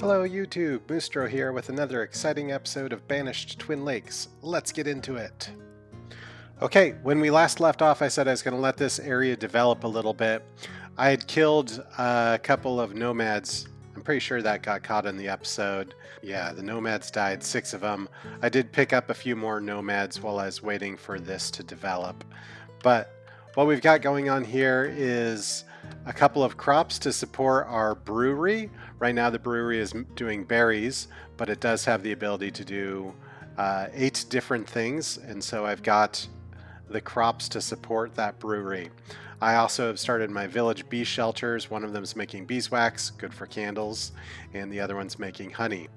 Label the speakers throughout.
Speaker 1: Hello YouTube, Moostro here with another exciting episode of Banished Twin Lakes. Let's get into it. Okay, when we last left off I said I was going to let this area develop a little bit. I had killed a couple of nomads. I'm pretty sure that got caught in the episode. Yeah, the nomads died, 6 of them. I did pick up a few more nomads while I was waiting for this to develop. But what we've got going on here is a couple of crops to support our brewery. Right now the brewery is doing berries, but it does have the ability to do 8 different things, and so I've got the crops to support that brewery. I also have started my village bee shelters. One of them is making beeswax, good for candles, and the other one's making honey.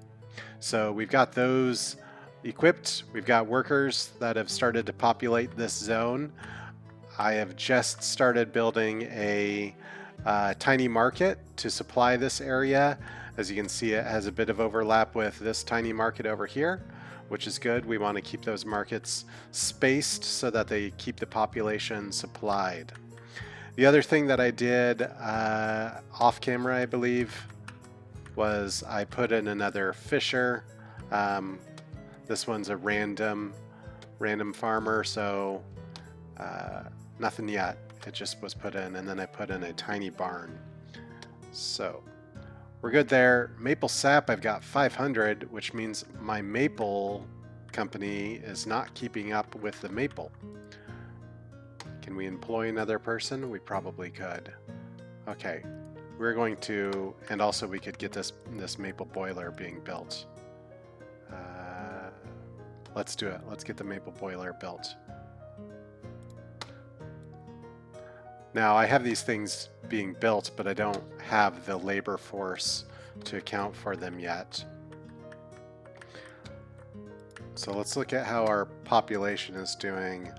Speaker 1: So we've got those equipped. We've got workers that have started to populate this zone. I have just started building a tiny market to supply this area. As you can see, it has a bit of overlap with this tiny market over here, which is good. We want to keep those markets spaced so that they keep the population supplied. The other thing that I did off camera, I believe, was I put in another fisher. This one's a random farmer, so nothing yet. It just was put in, and then I put in a tiny barn. So we're good there. Maple sap, I've got 500, which means my maple company is not keeping up with the maple. Can we employ another person? We probably could. Okay, we're going to, and also we could get this maple boiler being built. Let's do it. Let's get the maple boiler built. Now I have these things being built, but I don't have the labor force to account for them yet. So let's look at how our population is doing.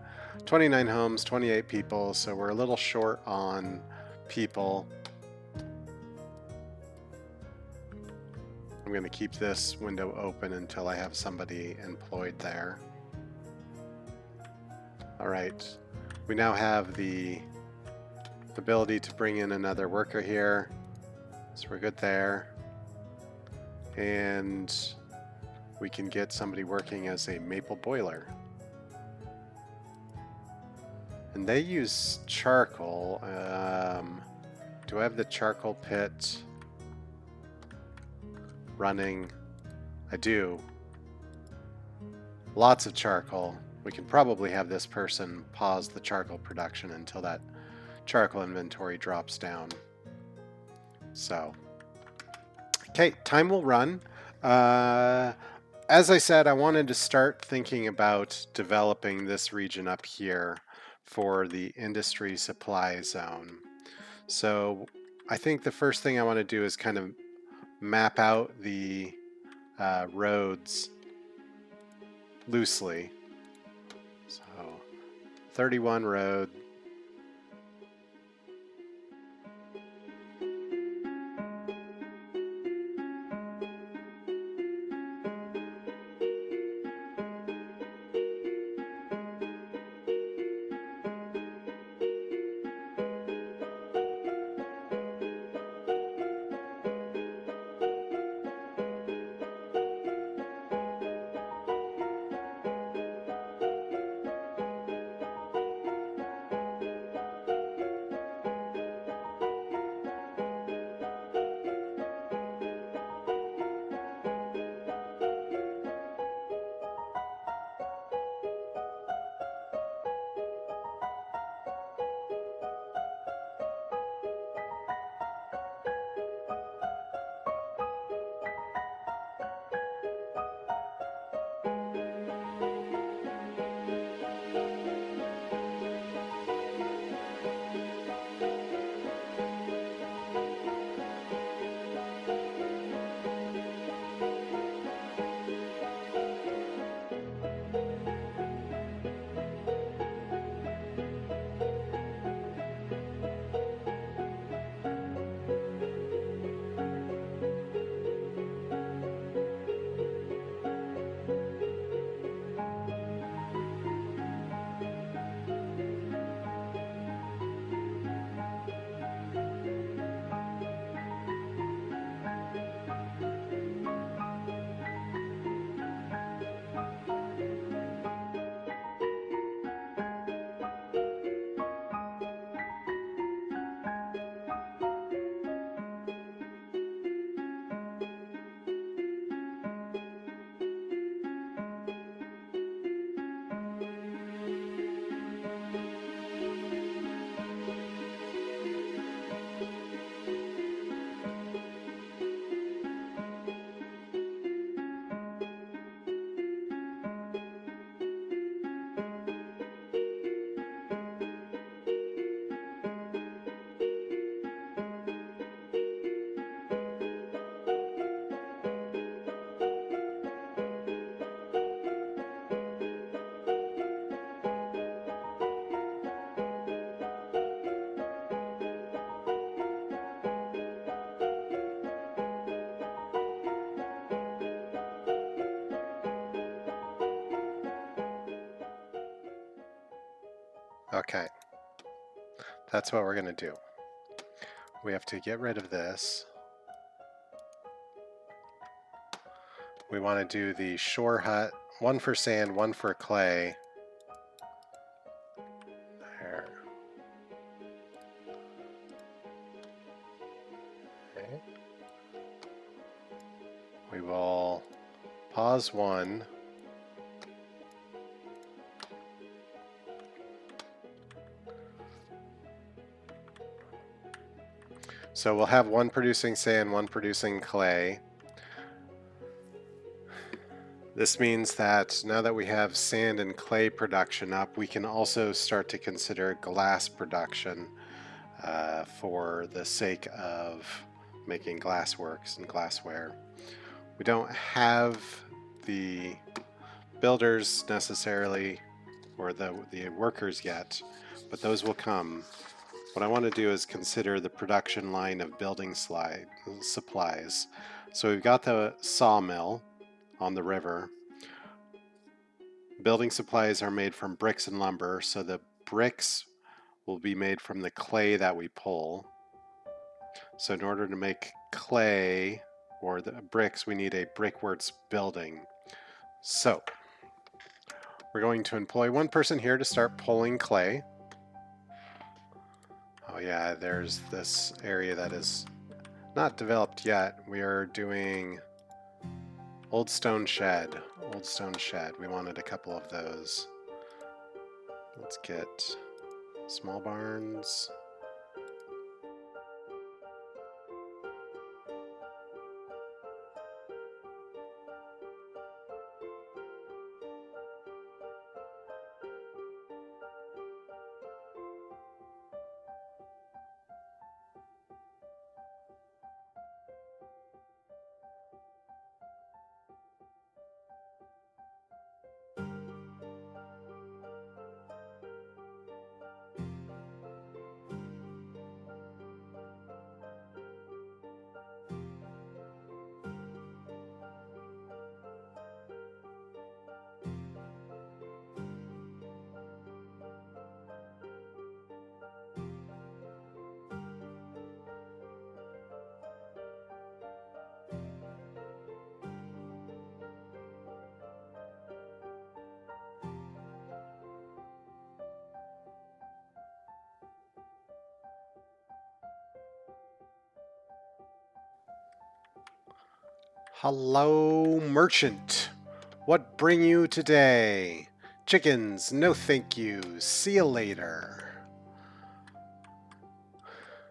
Speaker 1: 29 homes, 28 people, so we're a little short on people. I'm going to keep this window open until I have somebody employed there. Alright, we now have the ability to bring in another worker here, so we're good there. And we can get somebody working as a maple boiler. And they use charcoal. Do I have the charcoal pit running? I do. Lots of charcoal. We can probably have this person pause the charcoal production until that charcoal inventory drops down. So, okay, time will run. As I said, I wanted to start thinking about developing this region up here for the industry supply zone. So I think the first thing I want to do is kind of map out the roads loosely. So 31 road. Okay. That's what we're going to do. We have to get rid of this. We want to do the shore hut. One for sand, one for clay. There. Okay. We will pause one. So we'll have one producing sand, one producing clay. This means that now that we have sand and clay production up, we can also start to consider glass production for the sake of making glassworks and glassware. We don't have the builders necessarily, or the workers yet, but those will come. What I want to do is consider the production line of building supplies. So we've got the sawmill on the river. Building supplies are made from bricks and lumber, so the bricks will be made from the clay that we pull. So in order to make clay or the bricks, we need a brickworks building. So we're going to employ one person here to start pulling clay. Oh yeah, there's this area that is not developed yet. We are doing old stone shed. Old stone shed. We wanted a couple of those. Let's get small barns. Hello, merchant. What bring you today? Chickens, no thank you. See you later.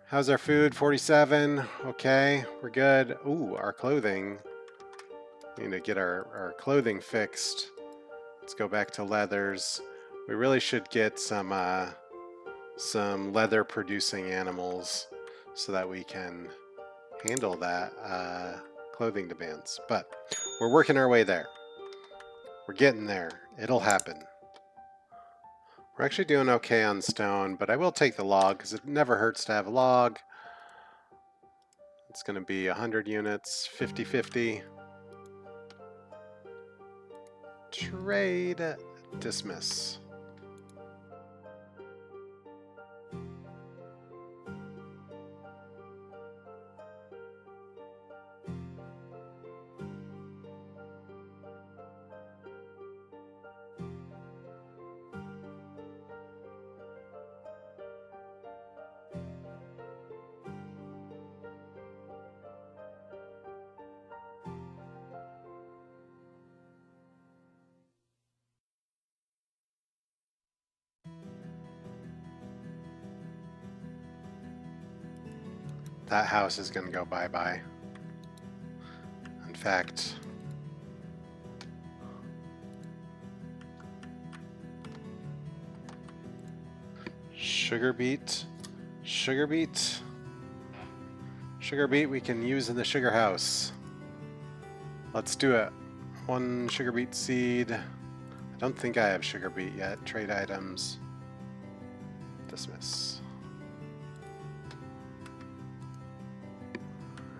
Speaker 1: How's our food? 47. Okay, we're good. Ooh, our clothing. We need to get our clothing fixed. Let's go back to leathers. We really should get some leather producing animals so that we can handle that clothing demands. But we're working our way there. We're getting there. It'll happen. We're actually doing okay on stone, but I will take the log because it never hurts to have a log. It's going to be 100 units, 50-50. Trade. Dismiss. That house is going to go bye-bye. In fact, sugar beet we can use in the sugar house. Let's do it. One sugar beet seed. I don't think I have sugar beet yet. Trade items. Dismiss.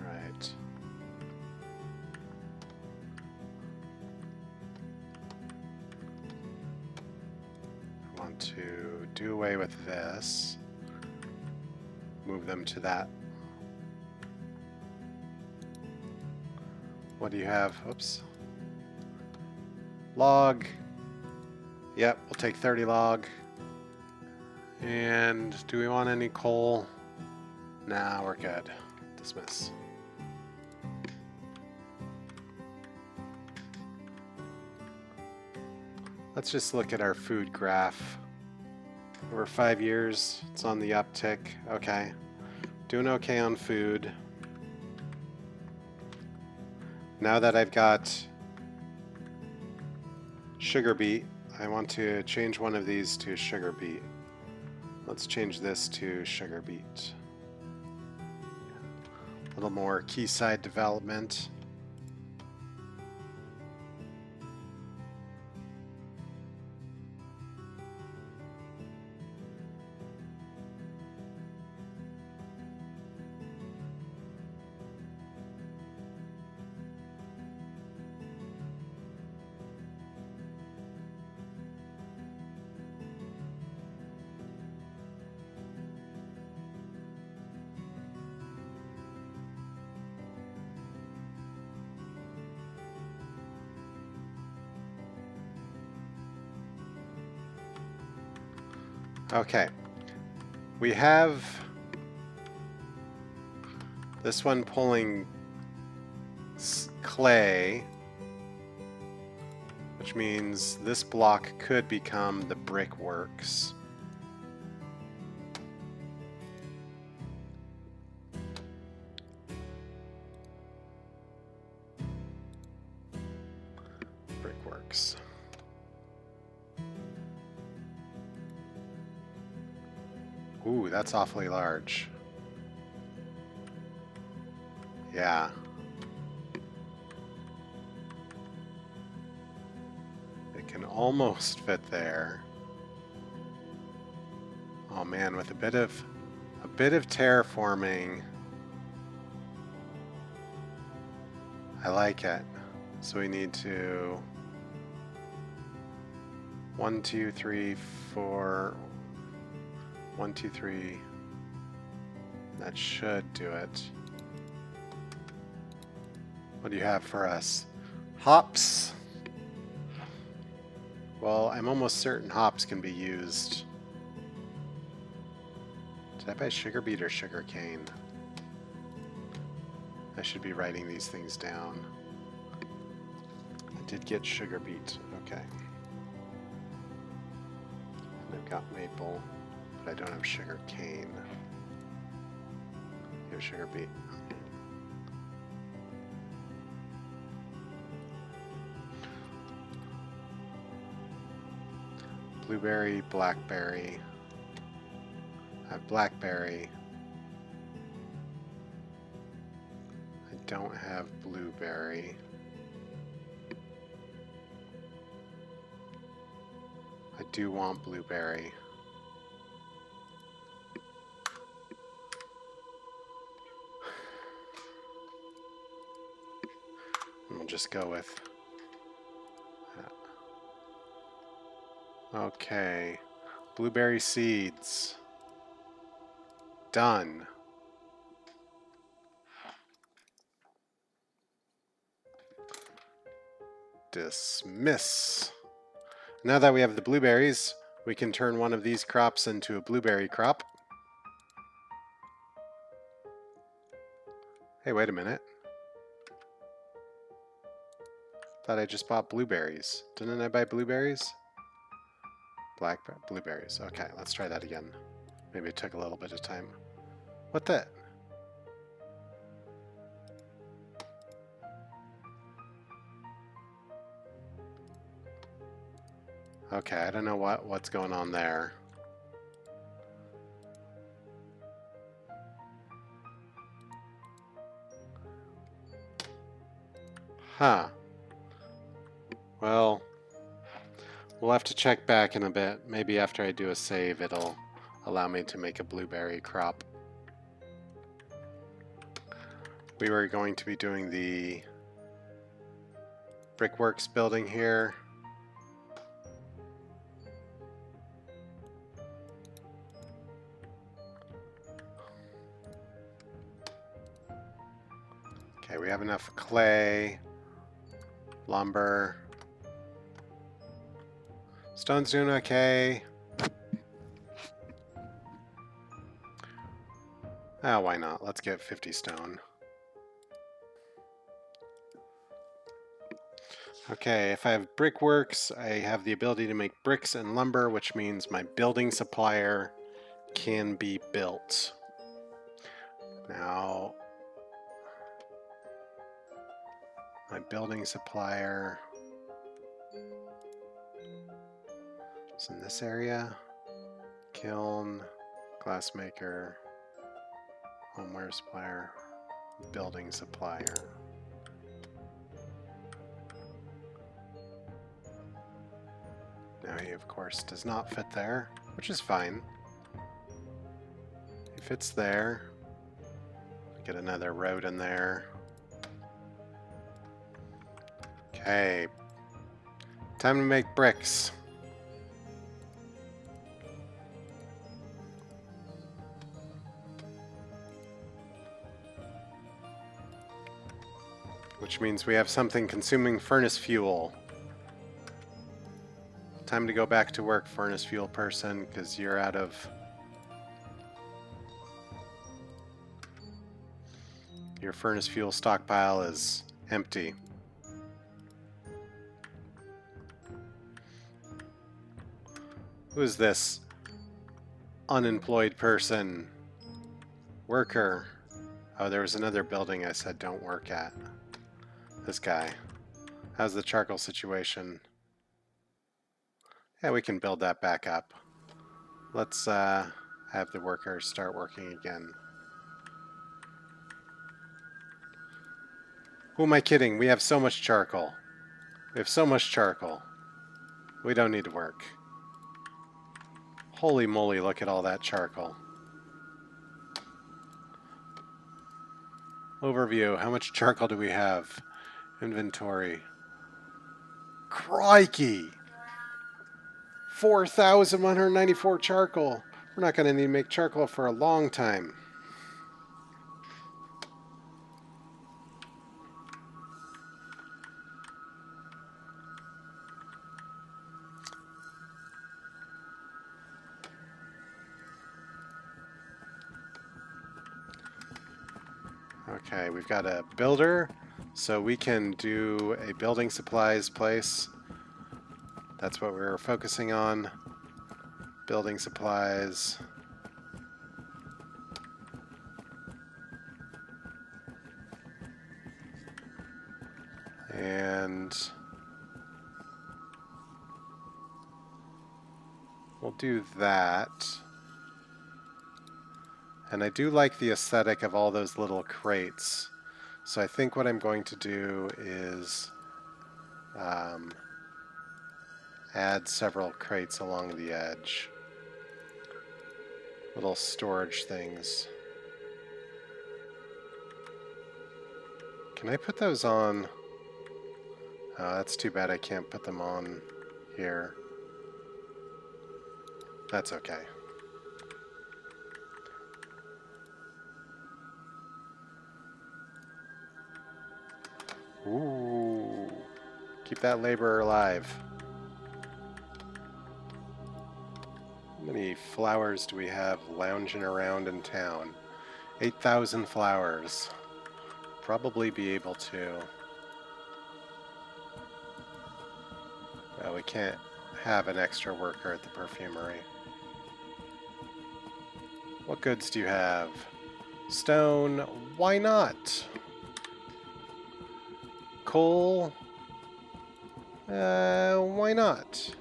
Speaker 1: Right. I want to do do away with this. Move them to that. What do you have? Oops. Log. Yep, we'll take 30 log. And do we want any coal? Nah, we're good. Dismiss. Let's just look at our food graph. Over 5 years, it's on the uptick. Okay. Doing okay on food. Now that I've got sugar beet, I want to change one of these to sugar beet. Let's change this to sugar beet. A little more quayside development. Okay, we have this one pulling clay, which means this block could become the brickworks. Brickworks. Ooh, that's awfully large. Yeah. It can almost fit there. Oh man, with a bit of terraforming. I like it. So we need to 1, 2, 3, 4. 1, 2, 3. That should do it. What do you have for us? Hops. Well, I'm almost certain hops can be used. Did I buy sugar beet or sugar cane? I should be writing these things down. I did get sugar beet. Okay. And I've got maple. I don't have sugar cane. Here's sugar beet. Blueberry, blackberry. I have blackberry. I don't have blueberry. I do want blueberry. We'll just go with that. Okay, blueberry seeds. Done. Dismiss. Now that we have the blueberries, we can turn one of these crops into a blueberry crop. Hey, wait a minute. Thought I just bought blueberries. Didn't I buy blueberries? Blueberries. Okay, let's try that again. Maybe it took a little bit of time. What the? Okay, I don't know what's going on there. Huh. Well, we'll have to check back in a bit. Maybe after I do a save, it'll allow me to make a blueberry crop. We were going to be doing the brickworks building here. Okay, we have enough clay, lumber. Stone's doing okay. Ah, why not? Let's get 50 stone. Okay, if I have brickworks, I have the ability to make bricks and lumber, which means my building supplier can be built. Now, my building supplier is in this area. Kiln, glassmaker, homeware supplier, building supplier. Now he, of course, does not fit there, which is fine. He fits there. Get another road in there. Okay. Time to make bricks. Which means we have something consuming furnace fuel. Time to go back to work, furnace fuel person, because you're out of... Your furnace fuel stockpile is empty. Who is this unemployed person? Worker. Oh, there was another building I said don't work at. This guy. How's the charcoal situation? Yeah, we can build that back up. Let's have the workers start working again. Who am I kidding? We have so much charcoal. We have so much charcoal. We don't need to work. Holy moly, look at all that charcoal. Overview. How much charcoal do we have? Inventory. Crikey! 4,194 charcoal. We're not going to need to make charcoal for a long time. Okay, we've got a builder, so we can do a building supplies place. That's what we're focusing on. Building supplies. And we'll do that. And I do like the aesthetic of all those little crates. So I think what I'm going to do is add several crates along the edge. Little storage things. Can I put those on? Oh, that's too bad I can't put them on here. That's okay. Ooh. Keep that laborer alive. How many flowers do we have lounging around in town? 8,000 flowers. Probably be able to. Well, we can't have an extra worker at the perfumery. What goods do you have? Stone. Why not? Coal. Why not?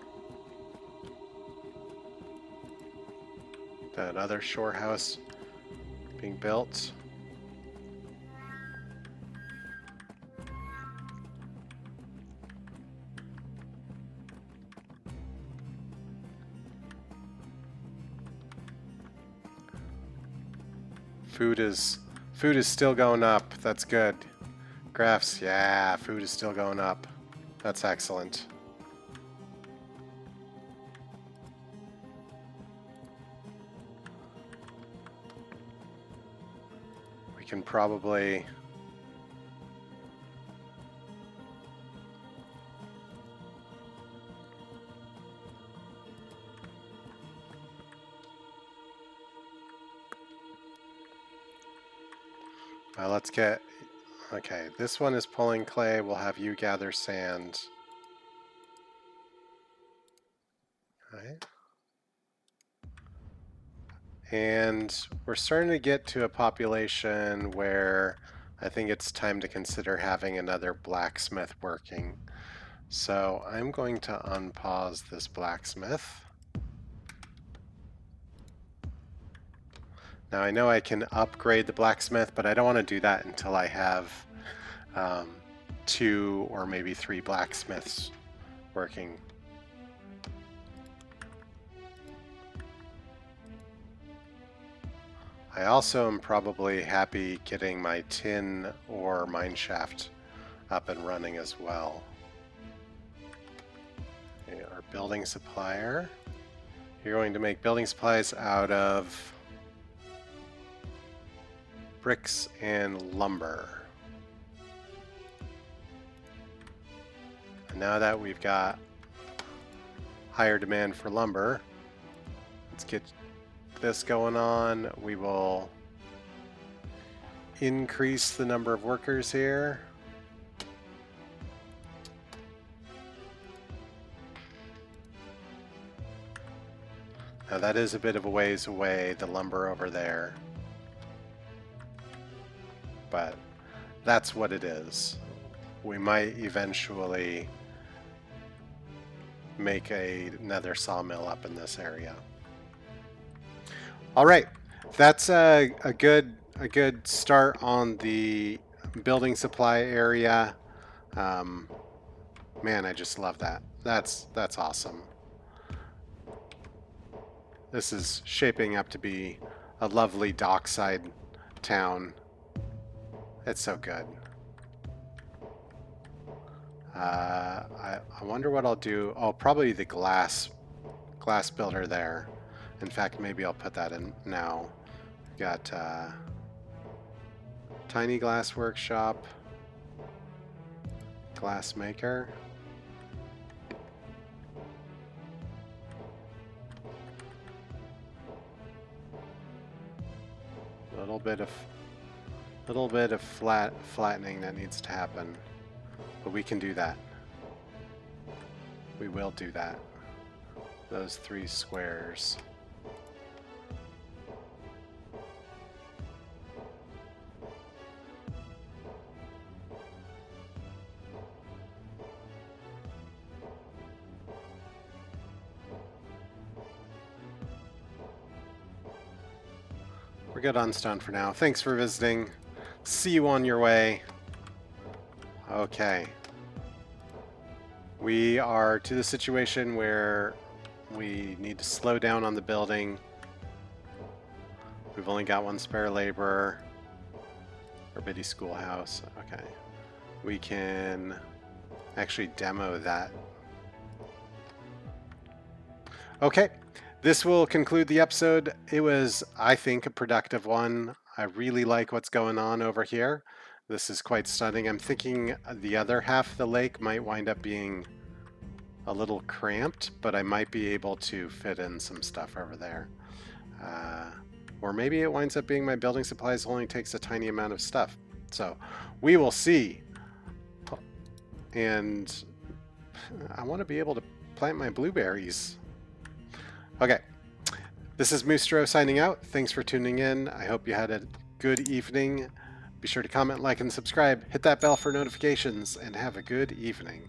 Speaker 1: That other shore house being built. Food is still going up. That's good. Graphs, yeah, food is still going up. That's excellent. We can probably Let's get... Okay, this one is pulling clay. We'll have you gather sand. Right. And we're starting to get to a population where I think it's time to consider having another blacksmith working. So I'm going to unpause this blacksmith. Now I know I can upgrade the blacksmith, but I don't want to do that until I have 2 or maybe 3 blacksmiths working. I also am probably happy getting my tin or mineshaft up and running as well. Okay, our building supplier. You're going to make building supplies out of bricks and lumber. And now that we've got higher demand for lumber, let's get this going on. We will increase the number of workers here. Now that is a bit of a ways away, the lumber over there. But that's what it is. We might eventually make another sawmill up in this area. All right, that's a good start on the building supply area. Man, I just love that. That's awesome. This is shaping up to be a lovely dockside town. It's so good. I wonder what I'll do. Oh, probably the glass builder there. In fact, maybe I'll put that in now. Got tiny glass workshop, glass maker. Little bit of flattening that needs to happen, but we can do that. We will do that. Those 3 squares. We're good on stone for now. Thanks for visiting. See you on your way. Okay. We are to the situation where we need to slow down on the building. We've only got 1 spare laborer. Or Biddy Schoolhouse. Okay. We can actually demo that. Okay. This will conclude the episode. It was, I think, a productive one. I really like what's going on over here. This is quite stunning. I'm thinking the other half of the lake might wind up being a little cramped, but I might be able to fit in some stuff over there. Or maybe it winds up being my building supplies only takes a tiny amount of stuff. So we will see. And I want to be able to plant my blueberries. Okay, this is Moostro signing out. Thanks for tuning in. I hope you had a good evening. Be sure to comment, like, and subscribe. Hit that bell for notifications, and have a good evening.